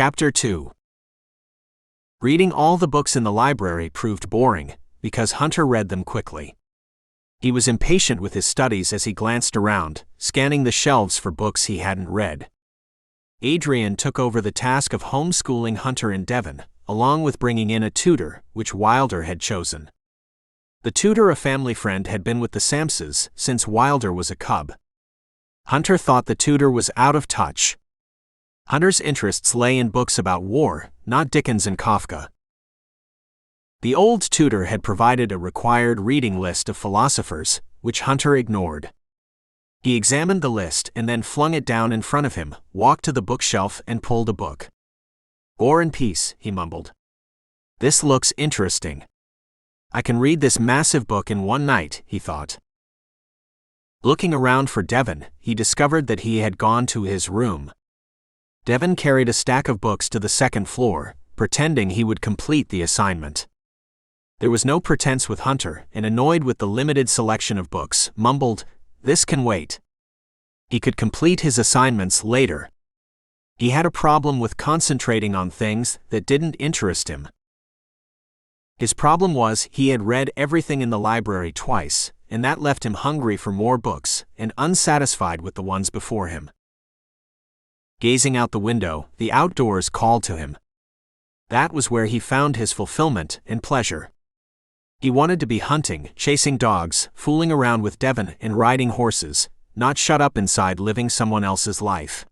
Chapter 2. Reading all the books in the library proved boring, because Hunter read them quickly. He was impatient with his studies as he glanced around, scanning the shelves for books he hadn't read. Adrianne took over the task of homeschooling Hunter and Devon, along with bringing in a tutor, which Wilder had chosen. The tutor, a family friend, had been with the Sampsons since Wilder was a cub. Hunter thought the tutor was out of touch. Hunter's interests lay in books about war, not Dickens and Kafka. The old tutor had provided a required reading list of philosophers, which Hunter ignored. He examined the list and then flung it down in front of him, walked to the bookshelf and pulled a book. "War and Peace," he mumbled. "This looks interesting. I can read this massive book in one night," he thought. Looking around for Devon, he discovered that he had gone to his room. Devon carried a stack of books to the second floor, pretending he would complete the assignment. There was no pretense with Hunter, and annoyed with the limited selection of books, mumbled, "This can wait." He could complete his assignments later. He had a problem with concentrating on things that didn't interest him. His problem was he had read everything in the library twice, and that left him hungry for more books and unsatisfied with the ones before him. Gazing out the window, the outdoors called to him. That was where he found his fulfillment and pleasure. He wanted to be hunting, chasing dogs, fooling around with Devon and riding horses, not shut up inside living someone else's life.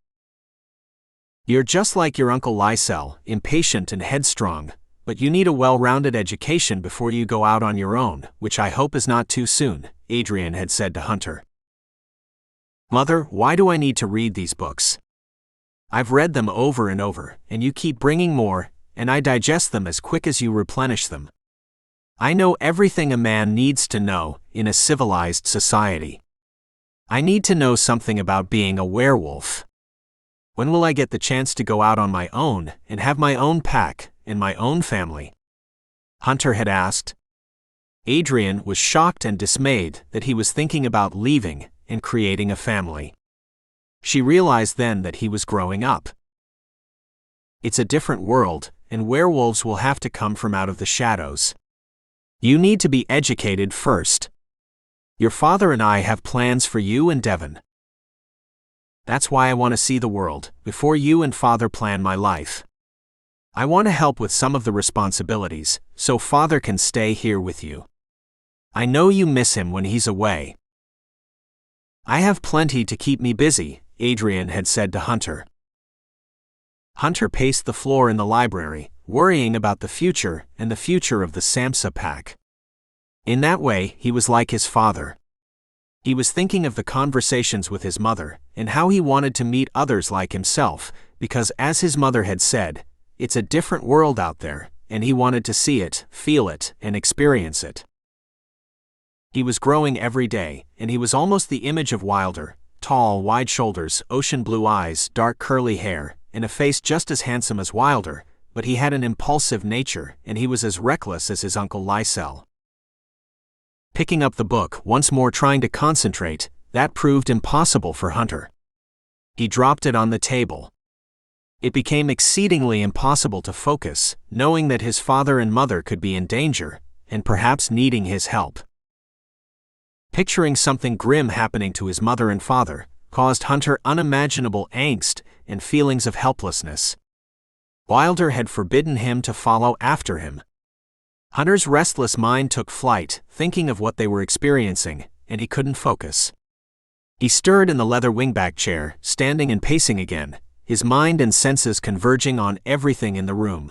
"You're just like your Uncle Lysel, impatient and headstrong, but you need a well-rounded education before you go out on your own, which I hope is not too soon," Adrianne had said to Hunter. "Mother, why do I need to read these books? I've read them over and over, and you keep bringing more, and I digest them as quick as you replenish them. I know everything a man needs to know in a civilized society. I need to know something about being a werewolf. When will I get the chance to go out on my own and have my own pack and my own family?" Hunter had asked. Adrianne was shocked and dismayed that he was thinking about leaving and creating a family. She realized then that he was growing up. It's a different world, and werewolves will have to come from out of the shadows. You need to be educated first. Your father and I have plans for you and Devon. That's why I want to see the world, before you and Father plan my life. I want to help with some of the responsibilities, so Father can stay here with you. I know you miss him when he's away." "I have plenty to keep me busy," Adrianne had said to Hunter. Hunter paced the floor in the library, worrying about the future and the future of the Sampson pack. In that way, he was like his father. He was thinking of the conversations with his mother, and how he wanted to meet others like himself, because as his mother had said, it's a different world out there, and he wanted to see it, feel it, and experience it. He was growing every day, and he was almost the image of Wilder, tall, wide shoulders, ocean blue eyes, dark curly hair, and a face just as handsome as Wilder, but he had an impulsive nature, and he was as reckless as his Uncle Lysel. Picking up the book, once more trying to concentrate, that proved impossible for Hunter. He dropped it on the table. It became exceedingly impossible to focus, knowing that his father and mother could be in danger, and perhaps needing his help. Picturing something grim happening to his mother and father caused Hunter unimaginable angst and feelings of helplessness. Wilder had forbidden him to follow after him. Hunter's restless mind took flight, thinking of what they were experiencing, and he couldn't focus. He stirred in the leather wingback chair, standing and pacing again, his mind and senses converging on everything in the room.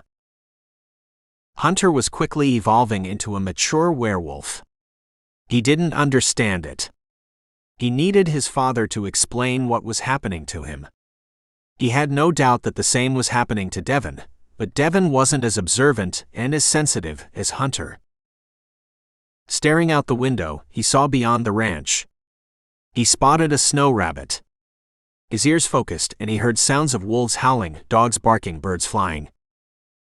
Hunter was quickly evolving into a mature werewolf. He didn't understand it. He needed his father to explain what was happening to him. He had no doubt that the same was happening to Devon, but Devon wasn't as observant and as sensitive as Hunter. Staring out the window, he saw beyond the ranch. He spotted a snow rabbit. His ears focused, and he heard sounds of wolves howling, dogs barking, birds flying.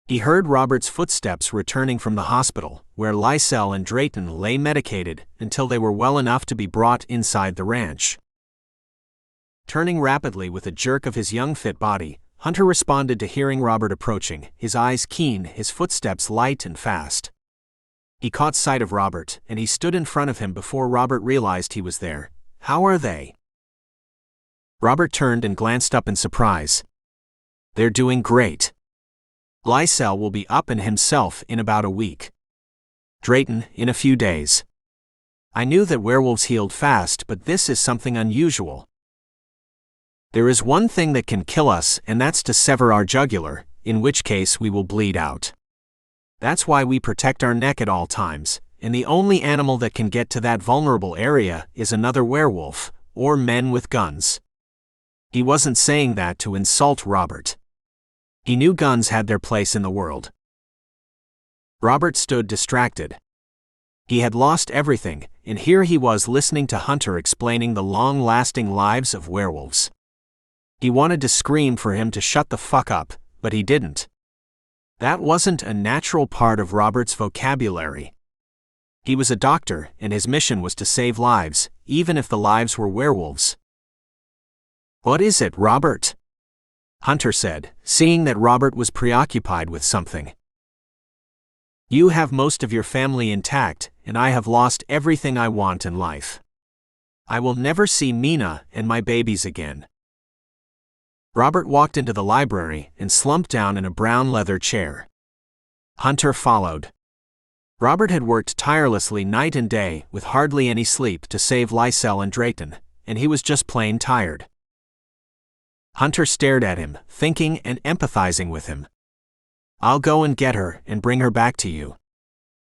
He heard Robert's footsteps returning from the hospital, where Lysel and Drayton lay medicated until they were well enough to be brought inside the ranch. Turning rapidly with a jerk of his young fit body, Hunter responded to hearing Robert approaching, his eyes keen, his footsteps light and fast. He caught sight of Robert, and he stood in front of him before Robert realized he was there. "How are they?" Robert turned and glanced up in surprise. "They're doing great. Lysel will be up and himself in about a week. Drayton, in a few days. I knew that werewolves healed fast, but this is something unusual. There is one thing that can kill us, and that's to sever our jugular, in which case we will bleed out. That's why we protect our neck at all times, and the only animal that can get to that vulnerable area is another werewolf, or men with guns." He wasn't saying that to insult Robert. He knew guns had their place in the world. Robert stood distracted. He had lost everything, and here he was listening to Hunter explaining the long-lasting lives of werewolves. He wanted to scream for him to shut the fuck up, but he didn't. That wasn't a natural part of Robert's vocabulary. He was a doctor, and his mission was to save lives, even if the lives were werewolves. "What is it, Robert?" Hunter said, seeing that Robert was preoccupied with something. "You have most of your family intact, and I have lost everything I want in life. I will never see Mina and my babies again." Robert walked into the library and slumped down in a brown leather chair. Hunter followed. Robert had worked tirelessly night and day with hardly any sleep to save Lysel and Drayton, and he was just plain tired. Hunter stared at him, thinking and empathizing with him. "I'll go and get her and bring her back to you.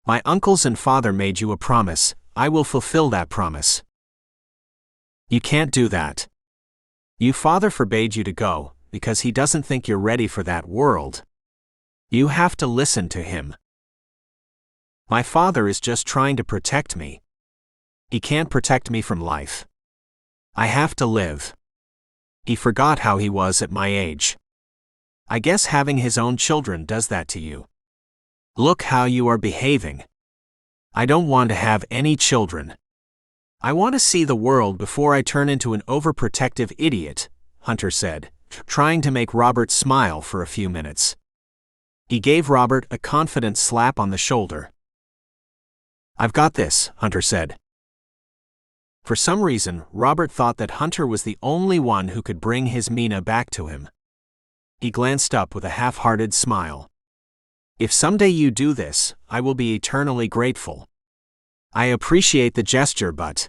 My uncles and father made you a promise, I will fulfill that promise." "You can't do that. Your father forbade you to go, because he doesn't think you're ready for that world. You have to listen to him. My father is just trying to protect me. He can't protect me from life. I have to live. He forgot how he was at my age. I guess having his own children does that to you. Look how you are behaving. I don't want to have any children. I want to see the world before I turn into an overprotective idiot," Hunter said, trying to make Robert smile for a few minutes. He gave Robert a confident slap on the shoulder. "I've got this," Hunter said. For some reason, Robert thought that Hunter was the only one who could bring his Mina back to him. He glanced up with a half-hearted smile. "If someday you do this, I will be eternally grateful. I appreciate the gesture, but..."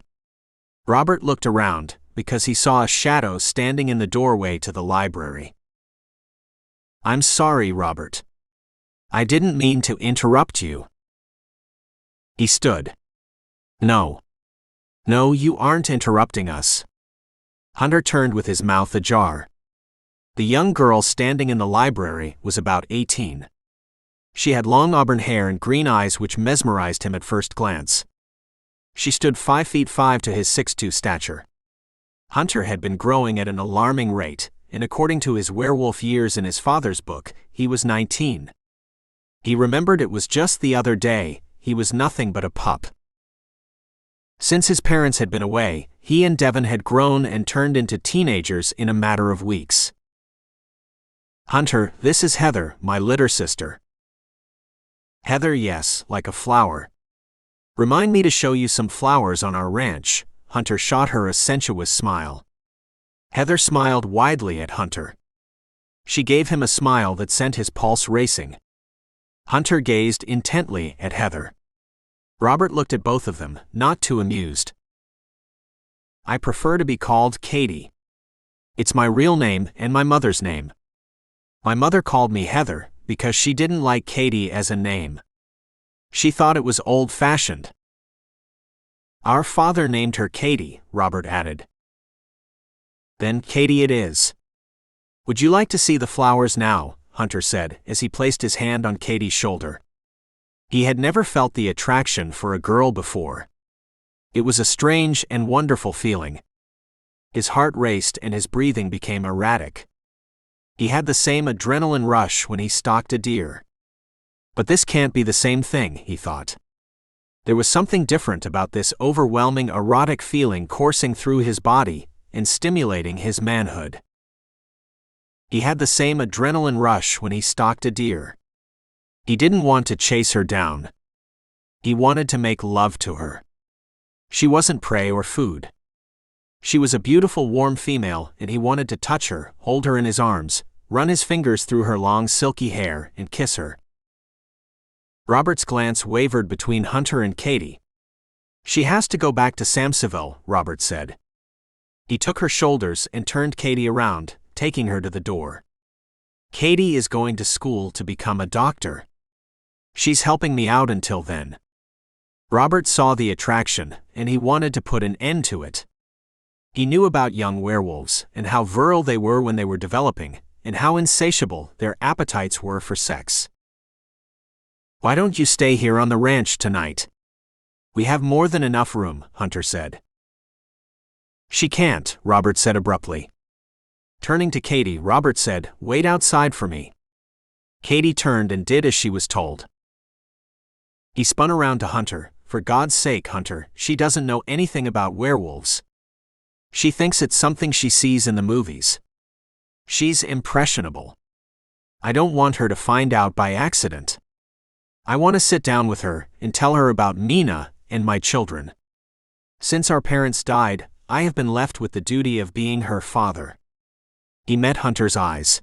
Robert looked around, because he saw a shadow standing in the doorway to the library. "I'm sorry, Robert. I didn't mean to interrupt you." He stood. No, you aren't interrupting us." Hunter turned with his mouth ajar. The young girl standing in the library was about 18. She had long auburn hair and green eyes which mesmerized him at first glance. She stood 5'5" to his 6'2" stature. Hunter had been growing at an alarming rate, and according to his werewolf years in his father's book, he was 19. He remembered it was just the other day, he was nothing but a pup. Since his parents had been away, he and Devon had grown and turned into teenagers in a matter of weeks. "Hunter, this is Heather, my litter sister." "Heather, yes, like a flower. Remind me to show you some flowers on our ranch." Hunter shot her a sensuous smile. Heather smiled widely at Hunter. She gave him a smile that sent his pulse racing. Hunter gazed intently at Heather. Robert looked at both of them, not too amused. "I prefer to be called Katie. It's my real name and my mother's name. My mother called me Heather because she didn't like Katie as a name. She thought it was old-fashioned." "Our father named her Katie," Robert added. "Then Katie it is. Would you like to see the flowers now?" Hunter said, as he placed his hand on Katie's shoulder. He had never felt the attraction for a girl before. It was a strange and wonderful feeling. His heart raced and his breathing became erratic. He had the same adrenaline rush when he stalked a deer. But this can't be the same thing, he thought. There was something different about this overwhelming erotic feeling coursing through his body and stimulating his manhood. He had the same adrenaline rush when he stalked a deer. He didn't want to chase her down. He wanted to make love to her. She wasn't prey or food. She was a beautiful, warm female, and he wanted to touch her, hold her in his arms, run his fingers through her long, silky hair, and kiss her. Robert's glance wavered between Hunter and Katie. "She has to go back to Samseville," Robert said. He took her shoulders and turned Katie around, taking her to the door. "Katie is going to school to become a doctor. She's helping me out until then." Robert saw the attraction, and he wanted to put an end to it. He knew about young werewolves, and how virile they were when they were developing, and how insatiable their appetites were for sex. "Why don't you stay here on the ranch tonight? We have more than enough room," Hunter said. "She can't," Robert said abruptly. Turning to Katie, Robert said, "Wait outside for me." Katie turned and did as she was told. He spun around to Hunter. "For God's sake, Hunter, she doesn't know anything about werewolves. She thinks it's something she sees in the movies. She's impressionable. I don't want her to find out by accident. I want to sit down with her and tell her about Mina and my children. Since our parents died, I have been left with the duty of being her father." He met Hunter's eyes.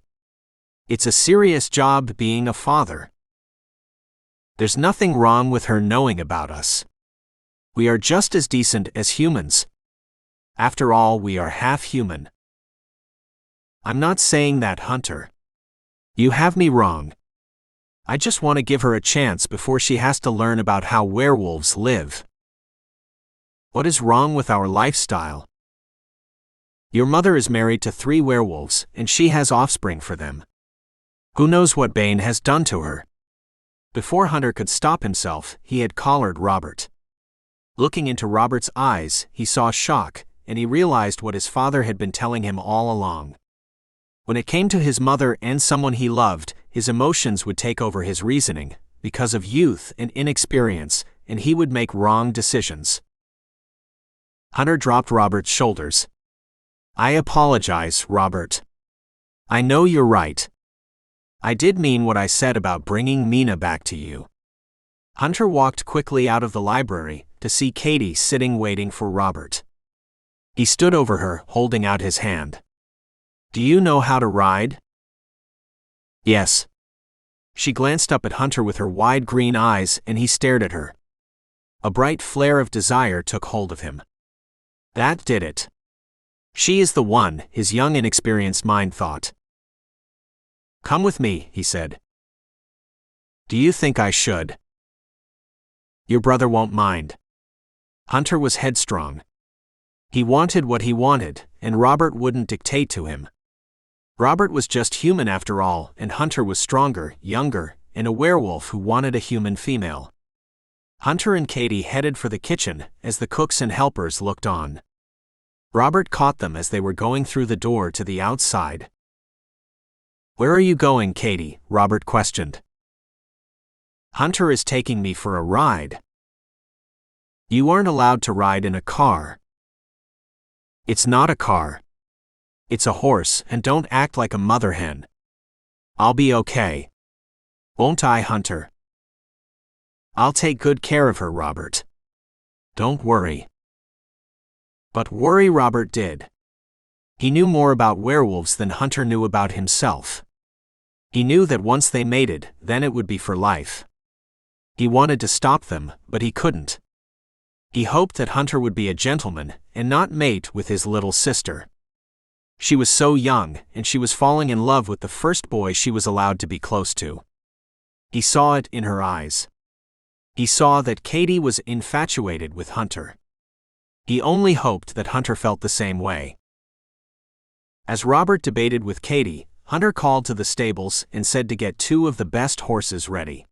"It's a serious job being a father. There's nothing wrong with her knowing about us. We are just as decent as humans. After all, we are half human." "I'm not saying that, Hunter. You have me wrong. I just want to give her a chance before she has to learn about how werewolves live. What is wrong with our lifestyle? Your mother is married to 3 werewolves, and she has offspring for them. Who knows what Bane has done to her?" Before Hunter could stop himself, he had collared Robert. Looking into Robert's eyes, he saw shock, and he realized what his father had been telling him all along. When it came to his mother and someone he loved, his emotions would take over his reasoning, because of youth and inexperience, and he would make wrong decisions. Hunter dropped Robert's shoulders. "I apologize, Robert. I know you're right. I did mean what I said about bringing Mina back to you." Hunter walked quickly out of the library to see Katie sitting waiting for Robert. He stood over her, holding out his hand. "Do you know how to ride?" "Yes." She glanced up at Hunter with her wide green eyes, and he stared at her. A bright flare of desire took hold of him. That did it. She is the one, his young inexperienced mind thought. "Come with me," he said. "Do you think I should?" "Your brother won't mind." Hunter was headstrong. He wanted what he wanted, and Robert wouldn't dictate to him. Robert was just human after all, and Hunter was stronger, younger, and a werewolf who wanted a human female. Hunter and Katie headed for the kitchen as the cooks and helpers looked on. Robert caught them as they were going through the door to the outside. "Where are you going, Katie?" Robert questioned. "Hunter is taking me for a ride." "You aren't allowed to ride in a car." "It's not a car. It's a horse, and don't act like a mother hen." "I'll be okay. Won't I, Hunter?" "I'll take good care of her, Robert. Don't worry." But worry Robert did. He knew more about werewolves than Hunter knew about himself. He knew that once they mated, then it would be for life. He wanted to stop them, but he couldn't. He hoped that Hunter would be a gentleman and not mate with his little sister. She was so young, and she was falling in love with the first boy she was allowed to be close to. He saw it in her eyes. He saw that Katie was infatuated with Hunter. He only hoped that Hunter felt the same way. As Robert debated with Katie, Hunter called to the stables and said to get 2 of the best horses ready.